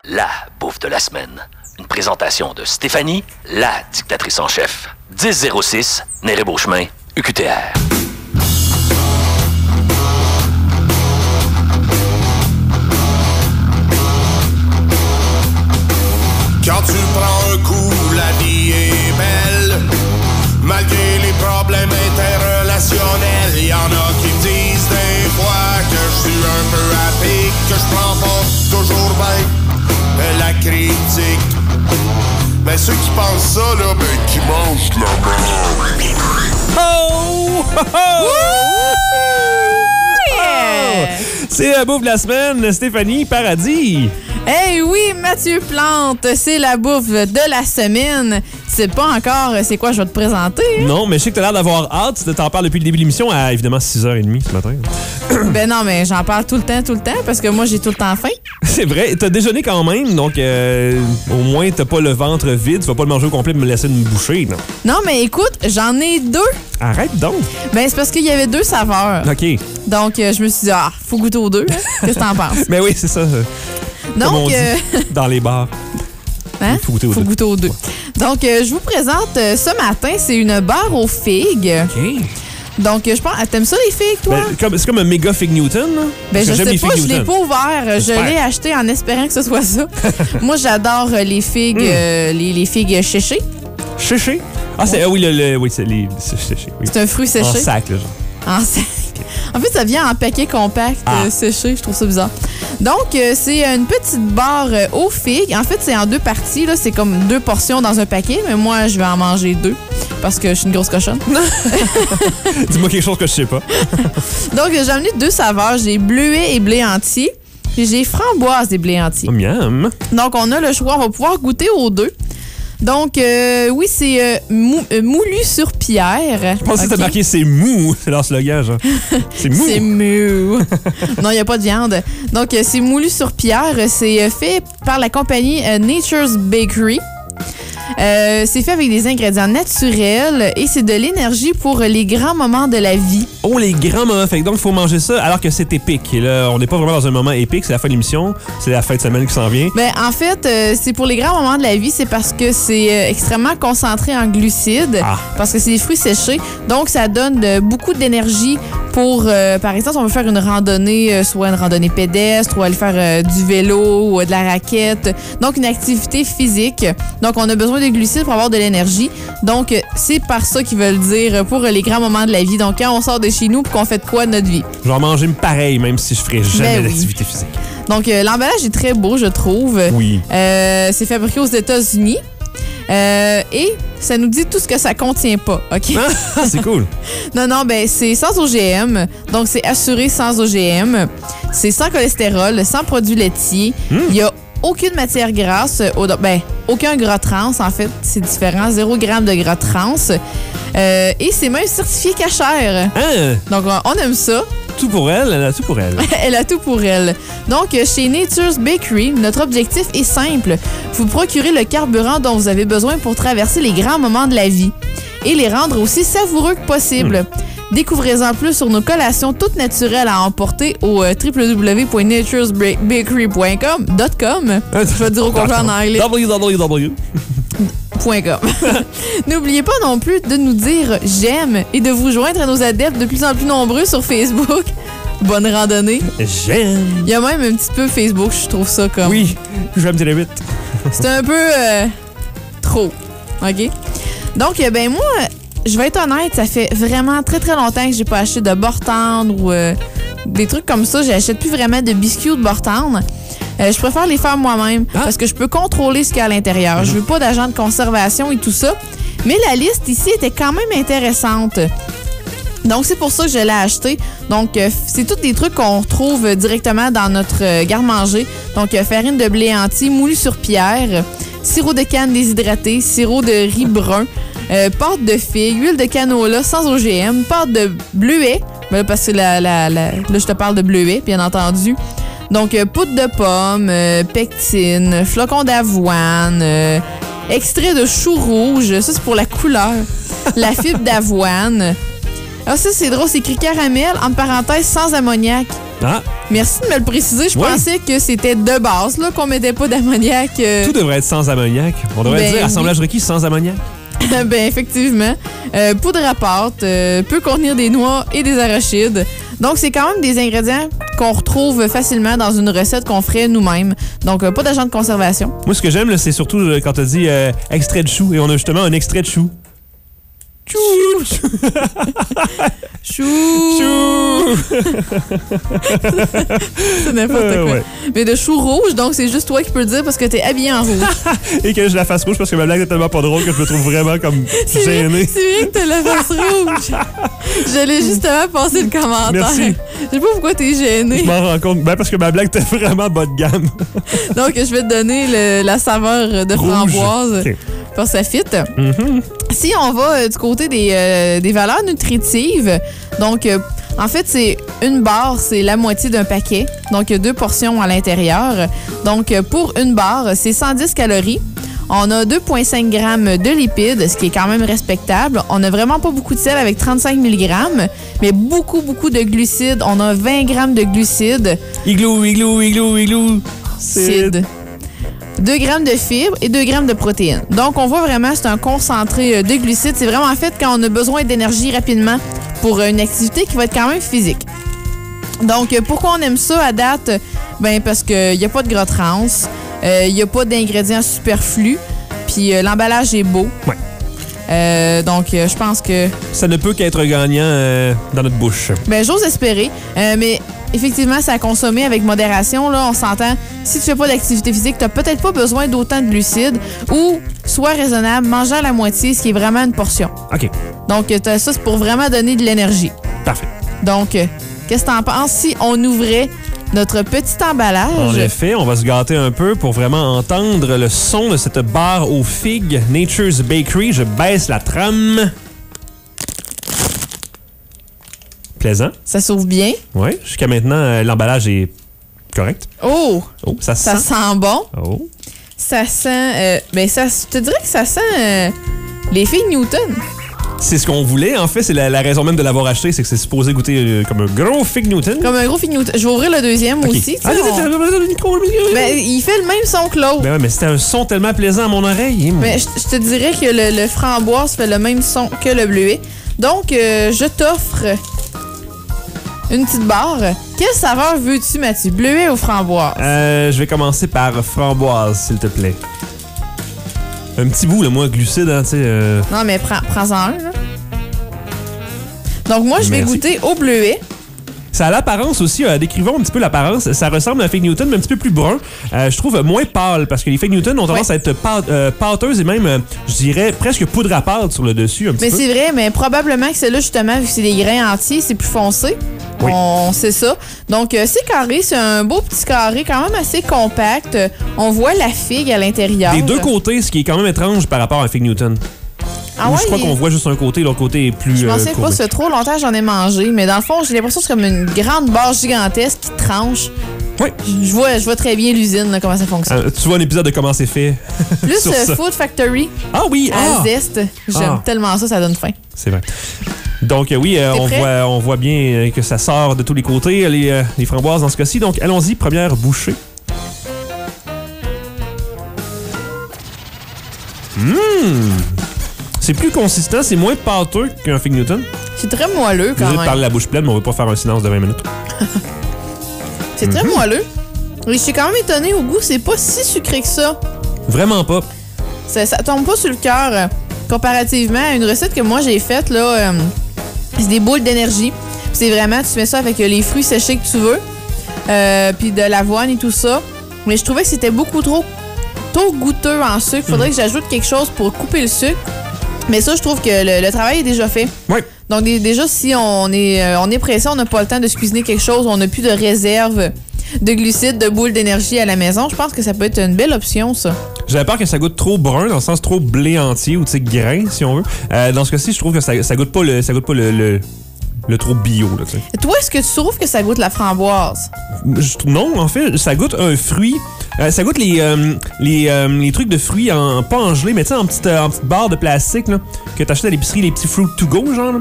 la bouffe de la semaine. Une présentation de Stéphanie, la dictatrice en chef. 1006, Néré-Beauchemin, UQTR. Quand tu prends un coup, la vie est belle. Malgré les problèmes interrelationnels, y en a qui me disent des fois que je suis un peu à pic, que je prends pas toujours bien la critique. Ben ceux qui pensent ça, là, ben qui mangent de la merde. Oh! Yeah! C'est la bouffe de la semaine, Stéphanie Paradis. Eh oui, Mathieu Plante, c'est la bouffe de la semaine. Tu sais pas encore c'est quoi je vais te présenter. Hein? Non, mais je sais que t'as l'air d'avoir hâte. T'en parles depuis le début de l'émission à, évidemment, 6h30 ce matin. Ben non, mais j'en parle tout le temps, parce que moi, j'ai tout le temps faim. C'est vrai. T'as déjeuné quand même, donc au moins, t'as pas le ventre vide. Tu vas pas le manger au complet et me laisser une bouchée, non? Non, mais écoute, j'en ai 2. Arrête donc. Ben, c'est parce qu'il y avait 2 saveurs. OK. Donc, je me suis dit, faut goûter aux 2. Hein? Qu'est-ce que t'en penses? Ben oui, c'est ça. Donc, comme on dit dans les bars. Hein? Faut goûter aux 2. Ouais. Donc, je vous présente ce matin, c'est une barre aux figues. OK. Donc, je pense... T'aimes ça, les figues, toi? Ben, c'est comme un méga Fig Newton, là? Ben, je sais pas, je l'ai Newton. pas ouvert. Je l'ai acheté en espérant que ce soit ça. Moi, j'adore les figues, les figues séchées. Séchées? Ah, c'est... oui, oui, c'est les séchées. Oui. C'est un fruit séché. En sac, là, genre. En sac. En fait, ça vient en paquet compact séché. Je trouve ça bizarre. Donc, c'est une petite barre aux figues. En fait, c'est en 2 parties. Là. C'est comme 2 portions dans un paquet. Mais moi, je vais en manger 2 parce que je suis une grosse cochonne. Dis-moi quelque chose que je sais pas. Donc, j'ai amené 2 saveurs. J'ai bleuet et blé entier. Puis j'ai framboise et blé entier. Miam. Donc, on a le choix. On va pouvoir goûter aux 2. Donc, oui, c'est moulu sur pierre. Je pensais que t'as marqué « c'est mou ». C'est leur slogan, genre. C'est mou. C'est mou. Non, il n'y a pas de viande. Donc, c'est moulu sur pierre. C'est fait par la compagnie Nature's Bakery. C'est fait avec des ingrédients naturels et c'est de l'énergie pour les grands moments de la vie. Oh, les grands moments. Fait que donc, il faut manger ça alors que c'est épique. Et là, on n'est pas vraiment dans un moment épique. C'est la fin de l'émission. C'est la fin de semaine qui s'en vient. Ben, en fait, c'est pour les grands moments de la vie. C'est parce que c'est extrêmement concentré en glucides. Parce que c'est des fruits séchés. Donc, ça donne beaucoup d'énergie pour, par exemple, on veut faire une randonnée, soit une randonnée pédestre ou aller faire du vélo ou de la raquette. Donc, une activité physique. Donc, on a besoin de glucides pour avoir de l'énergie. Donc, c'est par ça qu'ils veulent dire pour les grands moments de la vie. Donc, quand on sort de chez nous, puis qu'on fait de quoi de notre vie? Je vais manger pareil, même si je ferais jamais d'activité physique. Donc, l'emballage est très beau, je trouve. Oui. C'est fabriqué aux États-Unis. Et ça nous dit tout ce que ça contient pas, OK? Ah, c'est cool. Non, ben c'est sans OGM. Donc, c'est assuré sans OGM. C'est sans cholestérol, sans produits laitiers. Il y a aucune matière grasse, aucun gras trans, en fait, c'est différent, 0 g de gras trans. Et c'est même certifié cachère. Donc, on aime ça. Tout pour elle, elle a tout pour elle. Elle a tout pour elle. Donc, chez Nature's Bakery, notre objectif est simple. Vous procurer le carburant dont vous avez besoin pour traverser les grands moments de la vie et les rendre aussi savoureux que possible. Découvrez-en plus sur nos collations toutes naturelles à emporter au www.naturesbakery.com. Je vais dire au complet en anglais. www.com. N'oubliez pas non plus de nous dire j'aime et de vous joindre à nos adeptes de plus en plus nombreux sur Facebook. Bonne randonnée. J'aime. Il y a même un petit peu Facebook, je trouve ça comme... Oui, j'aime tes vite. C'est un peu trop. OK? Donc, ben moi... Je vais être honnête, ça fait vraiment très très longtemps que j'ai pas acheté de beurre tendre ou des trucs comme ça. J'achète plus vraiment de biscuits ou de beurre tendre. Je préfère les faire moi-même parce que je peux contrôler ce qu'il y a à l'intérieur. Je veux pas d'agent de conservation et tout ça. Mais la liste ici était quand même intéressante. Donc, c'est pour ça que je l'ai acheté. Donc, c'est tous des trucs qu'on retrouve directement dans notre garde-manger. Donc, farine de blé entier, moulu sur pierre, sirop de canne déshydraté, sirop de riz brun, pâte de figue, huile de canola sans OGM, pâte de bleuet, parce que là, je te parle de bleuet, bien entendu. Donc, poudre de pomme, pectine, flocons d'avoine, extrait de chou rouge, ça c'est pour la couleur, la fibre d'avoine. Ah, ça c'est drôle, c'est écrit caramel, entre parenthèses, sans ammoniac. Ah, Merci de me le préciser. Je Ouais. pensais que c'était de base, là, qu'on mettait pas d'ammoniac. tout devrait être sans ammoniac. On devrait Ben dire assemblage requis sans ammoniac. Ben, effectivement. Poudre à pâte, peut contenir des noix et des arachides. Donc, c'est quand même des ingrédients qu'on retrouve facilement dans une recette qu'on ferait nous-mêmes. Donc, pas d'agent de conservation. Moi, ce que j'aime, là, c'est surtout quand tu dit extrait de chou. Et on a justement un extrait de chou. Chou! Chou! Chou! C'est n'importe quoi. Ouais. Mais de chou rouge, donc c'est juste toi qui peux le dire parce que t'es habillé en rouge. Et que je la fasse rouge parce que ma blague est tellement pas drôle que je me trouve vraiment comme C'est gêné. vrai que t'as la face rouge. J'allais justement passer le commentaire. Merci. Je sais pas pourquoi t'es gêné. Je m'en rends compte. Ben, parce que ma blague était vraiment bas de gamme. Donc, je vais te donner la saveur de Rouge. framboise. OK. Parce que ça fit. Mm-hmm. Si on va du côté des valeurs nutritives, donc en fait, c'est une barre, c'est la moitié d'un paquet. Donc, il y a 2 portions à l'intérieur. Donc, pour une barre, c'est 110 calories. On a 2,5 grammes de lipides, ce qui est quand même respectable. On n'a vraiment pas beaucoup de sel avec 35 mg, mais beaucoup de glucides. On a 20 grammes de glucides. Igloo, igloo, igloo, igloo. Cid. 2 grammes de fibres et 2 grammes de protéines. Donc, on voit vraiment, c'est un concentré de glucides. C'est vraiment fait quand on a besoin d'énergie rapidement pour une activité qui va être quand même physique. Donc, pourquoi on aime ça à date? Ben parce qu'il n'y a pas de gras trans, il n'y a pas d'ingrédients superflus, puis l'emballage est beau. Ouais. Donc, je pense que... Ça ne peut qu'être gagnant dans notre bouche. Ben, j'ose espérer. Mais effectivement, c'est à consommer avec modération. Là, on s'entend. Si tu fais pas d'activité physique, tu n'as peut-être pas besoin d'autant de glucides ou sois raisonnable, mange à la moitié, ce qui est vraiment une portion. OK. Donc, ça, c'est pour vraiment donner de l'énergie. Parfait. Donc, qu'est-ce que tu en penses si on ouvrait notre petit emballage? En effet, on va se gâter un peu pour vraiment entendre le son de cette barre aux figues Nature's Bakery. Je baisse la trame. Plaisant. Ça s'ouvre bien. Oui, jusqu'à maintenant, l'emballage est correct. Oh! Oh, ça Ça sent. sent bon. Oh. Ça sent... je te dirais que ça sent les filles Newton. C'est ce qu'on voulait, en fait. C'est la raison même de l'avoir acheté, c'est que c'est supposé goûter comme un gros Fig Newton. Comme un gros fille Newton. Je vais ouvrir le deuxième OK. aussi. tu sais, Ah, on- Ben, il fait le même son que l'autre. Ben ouais, mais c'était un son tellement plaisant à mon oreille. Mais je te dirais que le framboise fait le même son que le bleuet. Donc, je t'offre une petite barre. Quelle saveur veux-tu, Mathieu? Bleuet ou framboise? Je vais commencer par framboise, s'il te plaît. Un petit bout, là, moi, glucide, hein, tu sais. Non, mais prends-en un, là. Donc, moi, je vais Merci. goûter au bleuet. Ça a l'apparence aussi, décrivons un petit peu l'apparence. Ça ressemble à un Fig Newton, mais un petit peu plus brun. Je trouve moins pâle, parce que les Fig Newton ont tendance à être pâteuses et même, je dirais, presque poudre à pâte sur le dessus, un petit Mais peu. c'est vrai, mais probablement que celle-là, justement, vu que c'est des grains entiers, c'est plus foncé. Oui. On sait ça. Donc, c'est carré. C'est un beau petit carré, quand même assez compact. On voit la figue à l'intérieur. Des deux côtés, ce qui est quand même étrange par rapport à un Fig Newton. Ah ouais, Je crois qu'on voit juste un côté, l'autre côté est plus Je pensais pas, courbé. ça fait trop longtemps que j'en ai mangé, mais dans le fond, j'ai l'impression que c'est comme une grande barre gigantesque qui tranche. Oui. Je vois très bien l'usine, là, comment ça fonctionne. Tu vois un épisode de comment c'est fait. Plus sur ça. Food Factory Ah oui, à Zest. J'aime Ah. tellement ça, ça donne faim. c'est vrai. Donc oui, prêt? on voit bien que ça sort de tous les côtés, les framboises dans ce cas-ci. Donc allons-y, première bouchée. C'est plus consistant, c'est moins pâteux qu'un Fig Newton. C'est très moelleux quand Désolé de même. parler la bouche pleine, mais on va pas faire un silence de 20 minutes. C'est très moelleux. Et je suis quand même étonnée au goût, c'est pas si sucré que ça. Vraiment pas. Ça tombe pas sur le cœur comparativement à une recette que moi j'ai faite, là. C'est des boules d'énergie. C'est vraiment, tu mets ça avec les fruits séchés que tu veux, puis de l'avoine et tout ça. Mais je trouvais que c'était beaucoup trop goûteux en sucre. Faudrait que j'ajoute quelque chose pour couper le sucre. Mais ça, je trouve que le travail est déjà fait. Oui. Donc déjà, si on est pressé, on n'a pas le temps de se cuisiner quelque chose, on n'a plus de réserve de glucides, de boules d'énergie à la maison, je pense que ça peut être une belle option, ça. J'avais peur que ça goûte trop brun, dans le sens trop blé entier ou grain, si on veut. Dans ce cas-ci, je trouve que ça goûte pas le trop bio. Là, tu sais. Toi, est-ce que tu trouves que ça goûte la framboise? Non, en fait, ça goûte un fruit. Ça goûte les trucs de fruits pas en gelée, mais tu sais, en petite barre de plastique là, que t'achètes à l'épicerie, les petits fruits to go, genre. Là.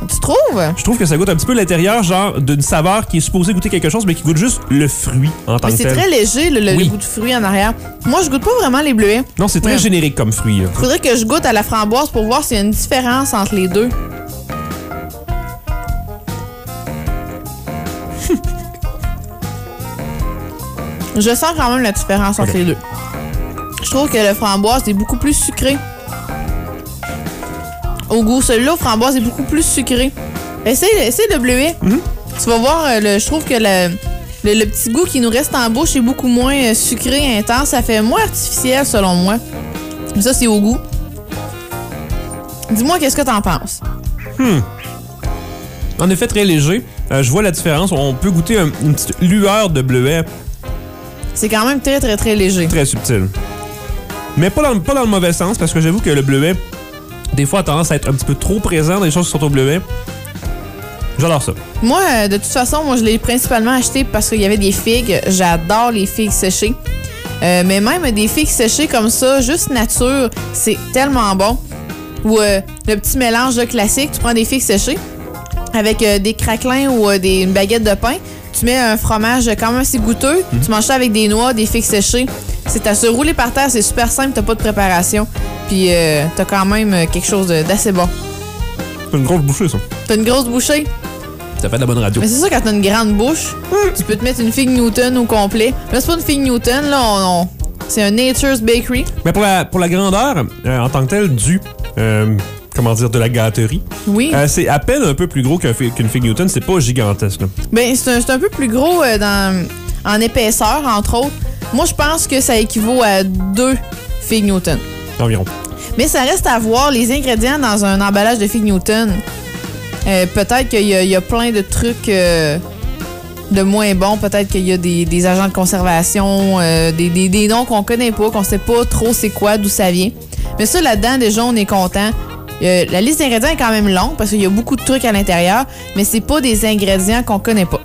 Tu trouves? Je trouve que ça goûte un petit peu l'intérieur, genre d'une saveur qui est supposée goûter quelque chose, mais qui goûte juste le fruit en tant Mais que tel. c'est très léger, le goût de fruit en arrière. Moi, je goûte pas vraiment les bleuets. Non, c'est très Ouais. générique comme fruit. Là. Faudrait que je goûte à la framboise pour voir s'il y a une différence entre les deux. Je sens quand même la différence entre les deux. Je trouve que le framboise est beaucoup plus sucré. Au goût, celui-là, au framboise, est beaucoup plus sucré. Essaye le bleuet. Tu vas voir, je trouve que le petit goût qui nous reste en bouche est beaucoup moins sucré, intense. Ça fait moins artificiel, selon moi. Mais ça, c'est au goût. Dis-moi, qu'est-ce que t'en penses? En effet, très léger. Je vois la différence. On peut goûter une petite lueur de bleuet C'est quand même très, très, très léger. très subtil. Mais pas dans le mauvais sens, parce que j'avoue que le bleuet, des fois, a tendance à être un petit peu trop présent dans les choses qui sont au bleuet. J'adore ça. Moi, de toute façon, je l'ai principalement acheté parce qu'il y avait des figues. J'adore les figues séchées. Mais même des figues séchées comme ça, juste nature, c'est tellement bon. Ou le petit mélange de classique, tu prends des figues séchées avec des craquelins ou une baguette de pain. Tu mets un fromage quand même assez goûteux. Tu manges ça avec des noix, des figues séchées. C'est à se rouler par terre, c'est super simple, t'as pas de préparation. Puis t'as quand même quelque chose d'assez bon. C'est une grosse bouchée, ça. T'as une grosse bouchée. Ça fait de la bonne radio. Mais c'est sûr, quand t'as une grande bouche, tu peux te mettre une figue Newton au complet. Mais là, c'est pas une figue Newton, là, c'est un Nature's Bakery. Mais pour la grandeur, en tant que telle, de la gâterie, Oui. c'est à peine un peu plus gros qu'une figue Newton. C'est pas gigantesque, là. Ben, c'est un peu plus gros en épaisseur, entre autres. Moi, je pense que ça équivaut à 2 figues Newton. Environ. Mais ça reste à voir les ingrédients dans un emballage de figues Newton. Peut-être qu'il y a plein de trucs de moins bons. Peut-être qu'il y a des agents de conservation, des noms qu'on connaît pas, qu'on sait pas trop c'est quoi, d'où ça vient. Mais ça, là-dedans, déjà, on est content. La liste d'ingrédients est quand même longue parce qu'il y a beaucoup de trucs à l'intérieur, mais c'est pas des ingrédients qu'on connaît pas.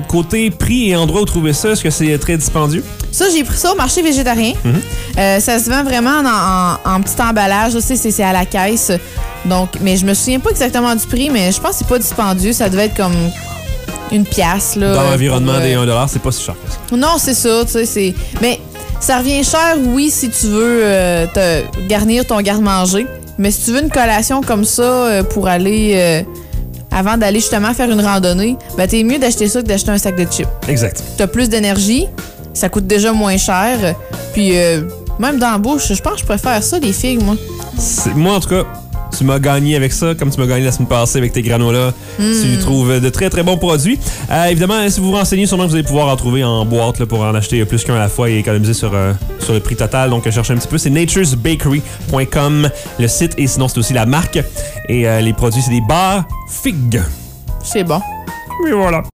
Côté prix et endroit où trouver ça, est-ce que c'est très dispendieux? Ça, j'ai pris ça au marché végétarien. Ça se vend vraiment en petit emballage. Je sais, c'est à la caisse. Donc, mais je me souviens pas exactement du prix, mais je pense que c'est pas dispendieux. Ça devait être comme une pièce. Là, Dans l'environnement des 1$, c'est pas si cher que ça. Non, c'est ça. Tu sais, mais ça revient cher, oui, si tu veux te garnir ton garde-manger. Mais si tu veux une collation comme ça pour aller... avant d'aller justement faire une randonnée, ben t'es mieux d'acheter ça que d'acheter un sac de chips. Exact. T'as plus d'énergie, ça coûte déjà moins cher, puis même dans la bouche, je pense que je préfère ça, les figues, moi. Moi, en tout cas, tu m'as gagné avec ça, comme tu m'as gagné la semaine passée avec tes granolas. Tu trouves de très, très bons produits. Évidemment, si vous vous renseignez, sûrement vous allez pouvoir en trouver en boîte là, pour en acheter plus qu'un à la fois et économiser sur le prix total. Donc, cherchez un petit peu. C'est naturesbakery.com, le site. Et sinon, c'est aussi la marque. Et les produits, c'est des bars figues. C'est bon. Et voilà.